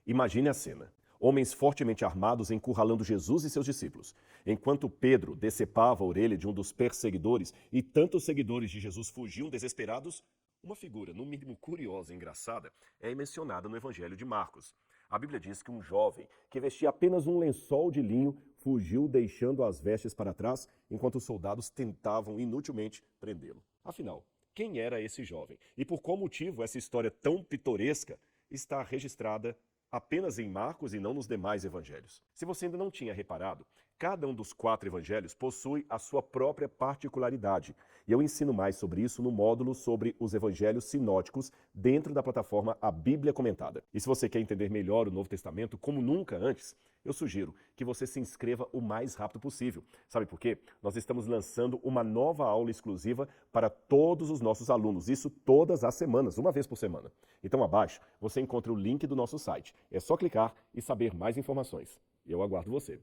Imagine a cena. Homens fortemente armados encurralando Jesus e seus discípulos. Enquanto Pedro decepava a orelha de um dos perseguidores e tantos seguidores de Jesus fugiam desesperados, uma figura, no mínimo curiosa e engraçada, é mencionada no Evangelho de Marcos. A Bíblia diz que um jovem que vestia apenas um lençol de linho fugiu deixando as vestes para trás, enquanto os soldados tentavam inutilmente prendê-lo. Afinal, quem era esse jovem? E por qual motivo essa história tão pitoresca está registrada apenas em Marcos e não nos demais evangelhos? Se você ainda não tinha reparado, cada um dos 4 evangelhos possui a sua própria particularidade. E eu ensino mais sobre isso no módulo sobre os evangelhos sinóticos dentro da plataforma A Bíblia Comentada. E se você quer entender melhor o Novo Testamento como nunca antes, eu sugiro que você se inscreva o mais rápido possível. Sabe por quê? Nós estamos lançando uma nova aula exclusiva para todos os nossos alunos, isso todas as semanas, uma vez por semana. Então abaixo você encontra o link do nosso site. É só clicar e saber mais informações. Eu aguardo você.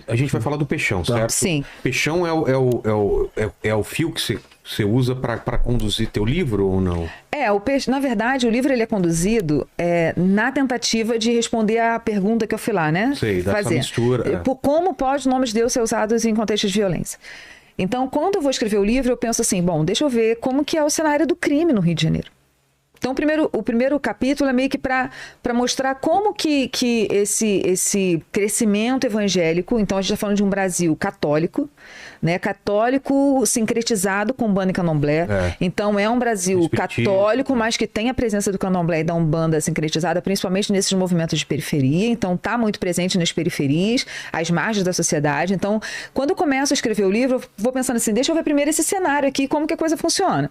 A gente vai falar do peixão, certo? Sim. Peixão é o fio que você usa para conduzir teu livro ou não? Na verdade, o livro ele é conduzido na tentativa de responder à pergunta que eu fui lá, né? Sei, dessa mistura. Como pode o nome de Deus ser usado em contextos de violência? Então, quando eu vou escrever o livro, eu penso assim, bom, deixa eu ver como que é o cenário do crime no Rio de Janeiro. Então, o primeiro capítulo é meio que para mostrar como que esse crescimento evangélico, então a gente está falando de um Brasil católico, né? Católico sincretizado com Umbanda e Candomblé. Então é um Brasil católico, mas que tem a presença do Candomblé e da Umbanda sincretizada, principalmente nesses movimentos de periferia. Então está muito presente nas periferias, às margens da sociedade. Então, quando eu começo a escrever o livro, eu vou pensando assim, deixa eu ver primeiro esse cenário aqui, como que a coisa funciona.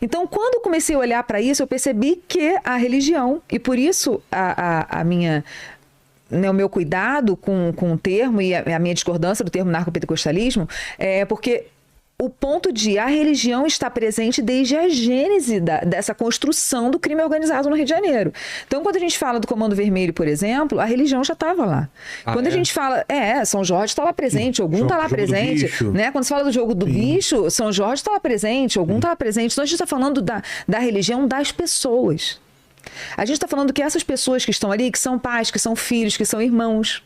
Então, quando eu comecei a olhar para isso, eu percebi que a religião, e por isso o meu cuidado com o termo e a minha discordância do termo narcopentecostalismo é porque o ponto de a religião está presente desde a gênese dessa construção do crime organizado no Rio de Janeiro. Então, quando a gente fala do Comando Vermelho, por exemplo, a religião já estava lá. Quando a gente fala, São Jorge está lá presente, Ogum está lá presente, né? Quando se fala do jogo do bicho, São Jorge está lá presente, Ogum está lá presente. Então, a gente está falando da religião das pessoas. A gente está falando que essas pessoas que estão ali, que são pais, que são filhos, que são irmãos,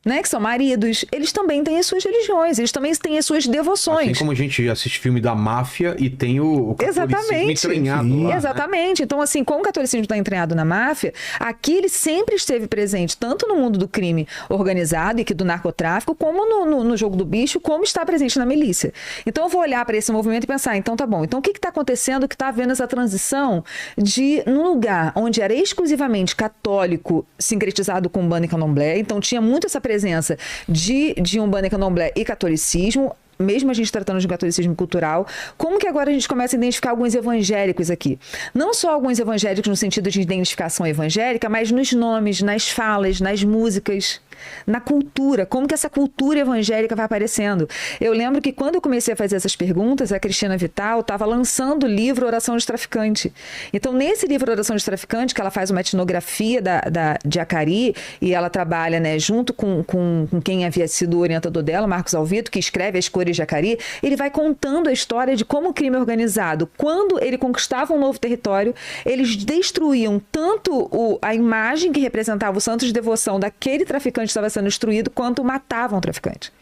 né, que são maridos, eles também têm as suas religiões, eles também têm as suas devoções. Assim como a gente assiste filme da máfia e tem o catolicismo entranhado lá. Exatamente. Né? Então, assim, como o catolicismo está entranhado na máfia, aqui ele sempre esteve presente, tanto no mundo do crime organizado e do narcotráfico, como no jogo do bicho, como está presente na milícia. Então, eu vou olhar para esse movimento e pensar, então tá bom, então o que está acontecendo que está havendo essa transição de, num lugar onde era exclusivamente católico, sincretizado com Umbanda e Candomblé, então tinha muito essa presença de Umbanda e Candomblé e catolicismo, mesmo a gente tratando de catolicismo cultural, como que agora a gente começa a identificar alguns evangélicos aqui? Não só alguns evangélicos no sentido de identificação evangélica, mas nos nomes, nas falas, nas músicas, na cultura, como que essa cultura evangélica vai aparecendo. Eu lembro que quando eu comecei a fazer essas perguntas, a Cristina Vital estava lançando o livro Oração de Traficante. Então, nesse livro Oração de Traficante, que ela faz uma etnografia de Acari, e ela trabalha, né, junto com quem havia sido o orientador dela, Marcos Alvito, que escreve As Cores de Acari, ele vai contando a história de como o crime organizado, quando ele conquistava um novo território, eles destruíam tanto a imagem que representava o santo de devoção daquele traficante que estava sendo destruído, quanto matavam o traficante.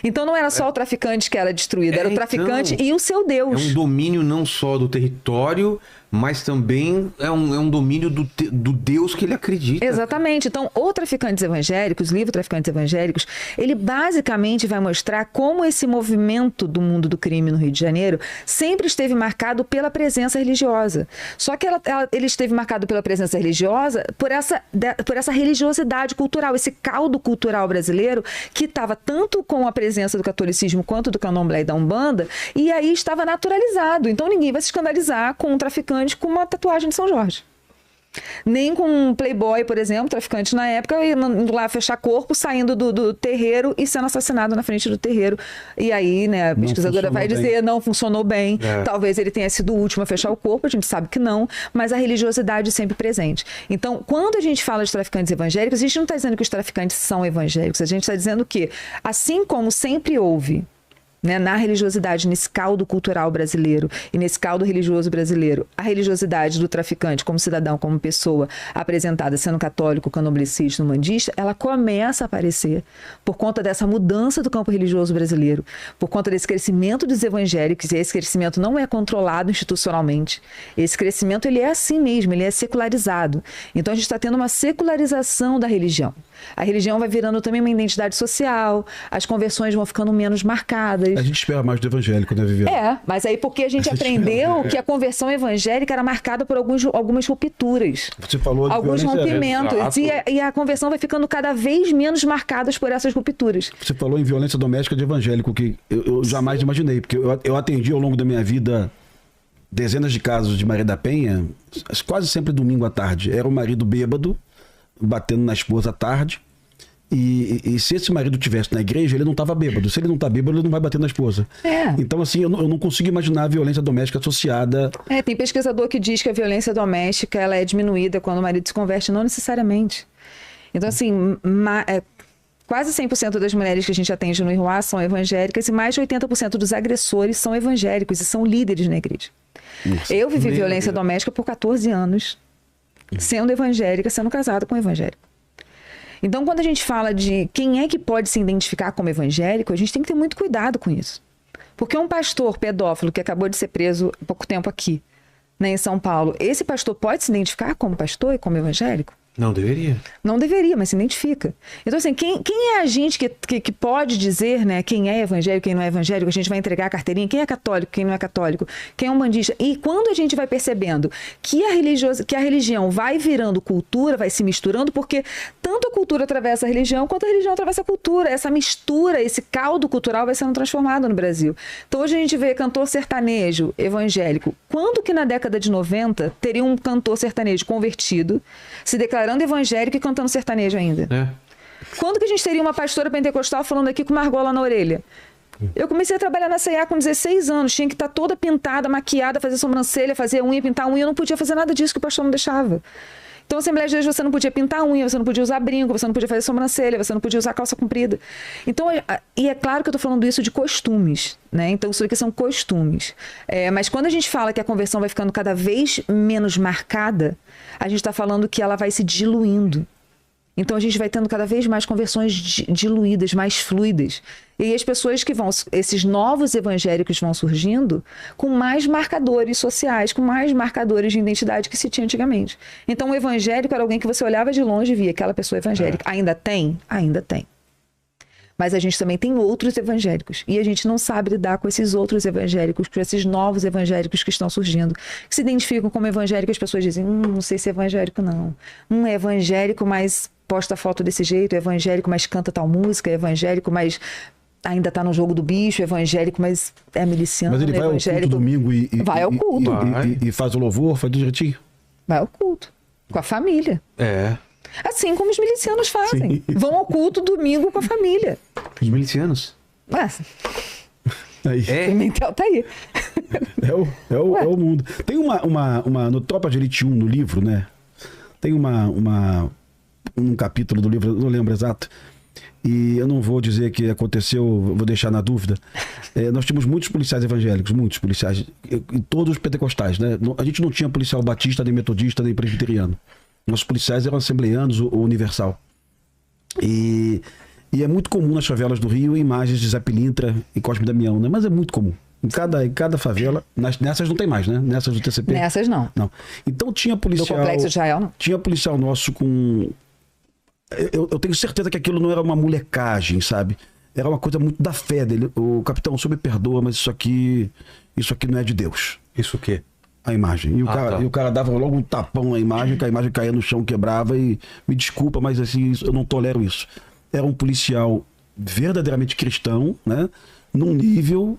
Então não era só o traficante que era destruído, era o traficante e o seu Deus. É um domínio não só do território, mas também é um domínio do Deus que ele acredita. Exatamente. Então, o Traficantes Evangélicos, o livro Traficantes Evangélicos, ele basicamente vai mostrar como esse movimento do mundo do crime no Rio de Janeiro sempre esteve marcado pela presença religiosa. Só que ele esteve marcado pela presença religiosa por essa religiosidade cultural, esse caldo cultural brasileiro que estava tanto com a presença do catolicismo quanto do candomblé e da umbanda, e aí estava naturalizado. Então ninguém vai se escandalizar com um traficante com uma tatuagem de São Jorge. Nem com um playboy, por exemplo, traficante na época, indo lá fechar corpo, saindo do terreiro e sendo assassinado na frente do terreiro. E aí, né, a pesquisadora vai dizer, não funcionou bem. Talvez ele tenha sido o último a fechar o corpo, a gente sabe que não, mas a religiosidade sempre presente. Então, quando a gente fala de traficantes evangélicos, a gente não está dizendo que os traficantes são evangélicos, a gente está dizendo que, assim como sempre houve né, na religiosidade, nesse caldo cultural brasileiro e nesse caldo religioso brasileiro, a religiosidade do traficante como cidadão, como pessoa apresentada sendo católico, candomblessista, umbandista, ela começa a aparecer por conta dessa mudança do campo religioso brasileiro, por conta desse crescimento dos evangélicos, e esse crescimento não é controlado institucionalmente. Esse crescimento, ele é assim mesmo, ele é secularizado. Então a gente está tendo uma secularização da religião. A religião vai virando também uma identidade social, as conversões vão ficando menos marcadas. A gente espera mais do evangélico, né, Viviane? Mas aí porque a gente aprendeu que a conversão evangélica era marcada por algumas rupturas. Você falou de alguns rompimentos. E a conversão vai ficando cada vez menos marcada por essas rupturas. Você falou em violência doméstica de evangélico, que eu jamais imaginei, porque eu atendi ao longo da minha vida dezenas de casos de Maria da Penha, quase sempre domingo à tarde. Era o marido bêbado, batendo na esposa à tarde. E se esse marido estivesse na igreja, ele não estava bêbado. Se ele não está bêbado, ele não vai bater na esposa. Então, assim, eu não consigo imaginar a violência doméstica associada. Tem pesquisador que diz que a violência doméstica ela é diminuída quando o marido se converte, não necessariamente. Então, assim, quase 100% das mulheres que a gente atende no IRUA são evangélicas e mais de 80% dos agressores são evangélicos e são líderes na igreja. Eu vivi violência doméstica por 14 anos, sendo evangélica, sendo casada com um evangélico. Então, quando a gente fala de quem é que pode se identificar como evangélico, a gente tem que ter muito cuidado com isso. Porque um pastor pedófilo que acabou de ser preso há pouco tempo aqui, né, em São Paulo, esse pastor pode se identificar como pastor e como evangélico? Não deveria. Não deveria, mas se identifica. Então, assim, quem é a gente que pode dizer, né, quem é evangélico, quem não é evangélico? A gente vai entregar a carteirinha, quem é católico, quem não é católico, quem é umbandista. E quando a gente vai percebendo que a religião vai virando cultura, vai se misturando, porque tanto a cultura atravessa a religião, quanto a religião atravessa a cultura. Essa mistura, esse caldo cultural vai sendo transformado no Brasil. Então, hoje a gente vê cantor sertanejo evangélico. Quando que na década de 90 teria um cantor sertanejo convertido, se declarando evangélico e cantando sertanejo ainda? Quando que a gente teria uma pastora pentecostal falando aqui com uma argola na orelha? Eu comecei a trabalhar na C&A com 16 anos, tinha que estar toda pintada, maquiada, fazer sobrancelha, fazer unha, pintar unha, eu não podia fazer nada disso que o pastor não deixava. Então, Assembleia de Deus, você não podia pintar unha, você não podia usar brinco, você não podia fazer sobrancelha, você não podia usar calça comprida. Então, e é claro que eu estou falando isso de costumes, né? Então, isso aqui são costumes. Mas quando a gente fala que a conversão vai ficando cada vez menos marcada, a gente está falando que ela vai se diluindo. Então, a gente vai tendo cada vez mais conversões diluídas, mais fluidas. E aí as pessoas esses novos evangélicos vão surgindo com mais marcadores sociais, com mais marcadores de identidade que se tinha antigamente. Então, o evangélico era alguém que você olhava de longe e via aquela pessoa evangélica. Ainda tem? Ainda tem. Mas a gente também tem outros evangélicos. E a gente não sabe lidar com esses outros evangélicos, com esses novos evangélicos que estão surgindo. Que se identificam como evangélicos, as pessoas dizem, não sei se é evangélico, não. É evangélico, mas posta foto desse jeito, é evangélico, mas canta tal música, é evangélico, mas ainda tá no jogo do bicho, é evangélico, mas é miliciano. Mas ele vai ao culto domingo vai ao culto. E faz o louvor, faz do jeitinho? Vai ao culto. Com a família. Assim como os milicianos fazem. Sim. Vão ao culto domingo com a família. Os milicianos? Pimentel tá aí. É o mundo. Tem uma no Tropa de Elite 1, no livro, né? Tem um capítulo do livro, eu não lembro exato, e eu não vou dizer que aconteceu, vou deixar na dúvida. Nós tínhamos muitos policiais evangélicos, muitos policiais, e todos pentecostais, né? A gente não tinha policial batista, nem metodista, nem presbiteriano. Nossos policiais eram assembleanos ou universal. E é muito comum nas favelas do Rio imagens de Zé Pilintra e Cosme Damião, né? Mas é muito comum. Em cada favela, nessas não tem mais, né? Nessas do TCP. Nessas não. Então tinha policial. Do Complexo de Israel, não. Tinha policial nosso com. Eu tenho certeza que aquilo não era uma molecagem, sabe? Era uma coisa muito da fé dele. O capitão, o senhor me perdoa, mas isso aqui não é de Deus. Isso o quê? A imagem. E o cara dava logo um tapão na imagem, que a imagem caía no chão, quebrava e me desculpa, mas assim, eu não tolero isso. Era um policial verdadeiramente cristão, né? Num nível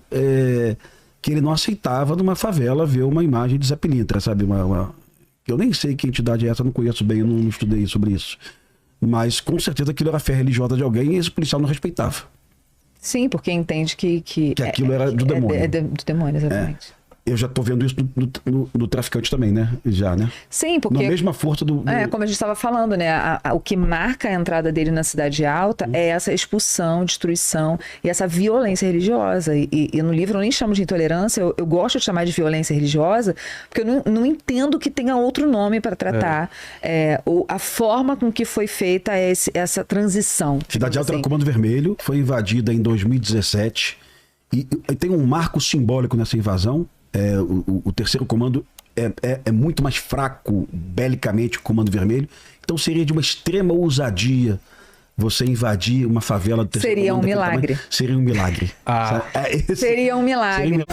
que ele não aceitava numa favela ver uma imagem de Zé Pilintra, sabe? Eu nem sei que entidade é essa, não conheço bem, eu não estudei sobre isso. Mas com certeza aquilo era a fé religiosa de alguém e esse policial não respeitava. Sim, porque entende que aquilo era do demônio. Do demônio, exatamente. eu já tô vendo isso no Traficante também, né? Já, né? Sim, porque... Na mesma força do... como a gente estava falando, né? O que marca a entrada dele na Cidade Alta é essa expulsão, destruição e essa violência religiosa. E no livro eu nem chamo de intolerância, eu gosto de chamar de violência religiosa, porque eu não entendo que tenha outro nome para tratar a forma com que foi feita essa transição. Cidade Alta era o Comando Vermelho, foi invadida em 2017 e tem um marco simbólico nessa invasão. O terceiro comando é muito mais fraco belicamente que o Comando Vermelho, então seria de uma extrema ousadia você invadir uma favela do terceiro Seria comando. um milagre. Seria um milagre. Seria um milagre.